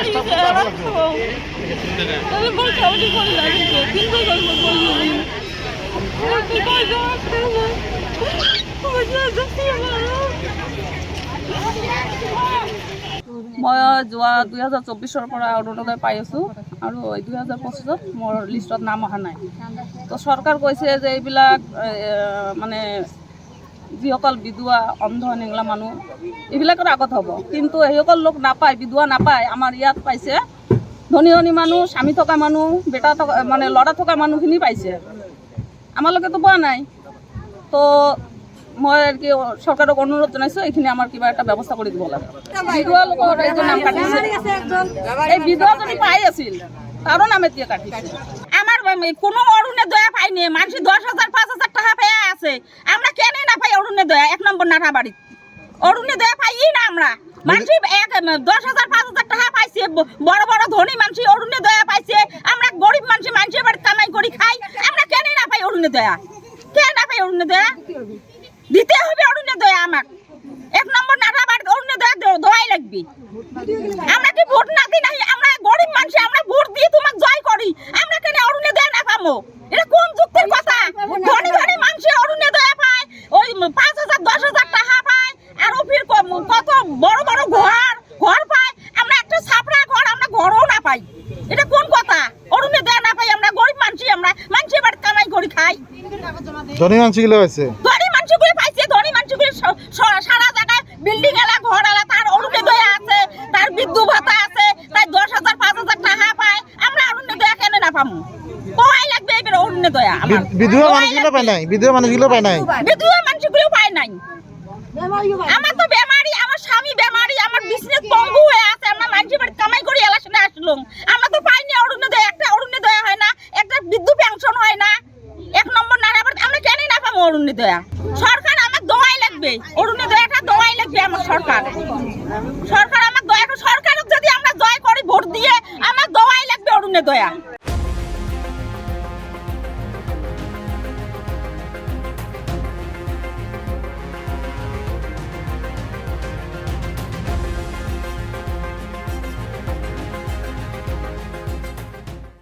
মই যোৱা 2024-ৰ পৰা অৰুণোদয় পাই আছোঁ আৰু 2025-ত মোৰ লিষ্টত নাম অহা নাই। তো চৰকাৰ কৈছে যে এইবিলাক মানে যিসকল বিধৱা অন্ধ নেংলা মানুহ এইবিলাকৰ আগত হ'ব, কিন্তু সেইসকল লোক নাপায়, বিধৱা নাপায়। আমাৰ ইয়াত পাইছে ধনী ধনী মানুহ, স্বামী থকা মানুহ, বেটা থকা মানে ল'ৰা থকা মানুহখিনি পাইছে, আমালোকেতো পোৱা নাই। তো মই আর কি সরকারক অনুরোধ জানাইছো এইখিনি আমার কিবা একটা ব্যবস্থা করে দিব লাগে। বিধবা লোকৰ একজন নাম কাটিছে, এই বিধৱা যদি পাই আছিল তারও নামে দিয়ে কাটিছে। আমার কোনো অরুণোদয় পাইনি, মানুষ 10,000 5,000 টাকা পেয়ে আছে, আমরা কেন না পাই অরুণোদয়? 1 নম্বর নাটাবাড়ি অরুণোদয় পাই না আমরা। মানুষ 10,000 5,000 টাকা পাইছে, বড় বড় ধনী মানুষ অরুণোদয় পাইছে, আমরা গরিব মানুষ মানুষের বাড়ি কামাই করি খাই, আমরা কেন না পাই অরুণোদয়? কেন না পাই অরুণোদয়? দিতে হবে অরুণোদয় আমাক। 1 নম্বর নাটাবাড়ি অরুণোদয় দেওয়াই লাগবে। আমরা কি ভোট না দিই, আমরা গরিব মানুষ, আমরা ভোট দিয়ে তোমাকে জয় করি, আমরা কেন অরুণোদয় না পাবো? এটা কোন যুক্তির কথা? ধনী ধনী মানুষ অরুণোদয় পায়, ওই 5,000 10,000 টাকা পায়, আর ফির কত বড় বড় ঘর পায়, আমরা একটা ছাপড়া ঘর, আমরা ঘরও না পাই। এটা কোন কথা? অরুণোদয় না পাই, আমরা গরিব মানুষ, আমরা মানুষের বাড়ি কামাই করি খাই। ধনী মানুষগুলো আছে, ধনী মানুষগুলো পাইছে, ধনী মানুষগুলো সারা জায়গায় বিল্ডিং এলা ঘর এলা, তার অরুণোদয় আছে, তার বিদ্যুৎ ভাতা আছে, তাই 10,000 5,000 টাকা পায়, আমরা অরুণোদয় কেন না পাবো? পাওয়াই লাগবে এবার অরুণোদয়। বিধবা মানুষগুলো পায় নাই, বিধবা মানুষগুলো পায় নাই, বিধবা মানুষগুলো পায় নাই। আমার তো বেমারি, আমার স্বামী বেমারি, আমার বিজনেস পঙ্গু হয়ে আছে, আমরা মানুষের বাড়ি কামাই করি এলাশনে আসলাম, আমরা তো পাইনি অরুণোদয়। একটা অরুণোদয় হয় না, একটা বিদ্যুৎ পেনশন হয় না। 1 নম্বর নাটাবাড়ি আমরা কেন না পাবো অরুণোদয়? সরকার আমার দোয়াই লাগবে, অরুণোদয়টা দোয়াই লাগবে আমার সরকার। সরকার আমার দয়া, সরকারক যদি আমরা জয় করি ভোট দিয়ে, আমার দোয়াই লাগবে অরুণোদয়।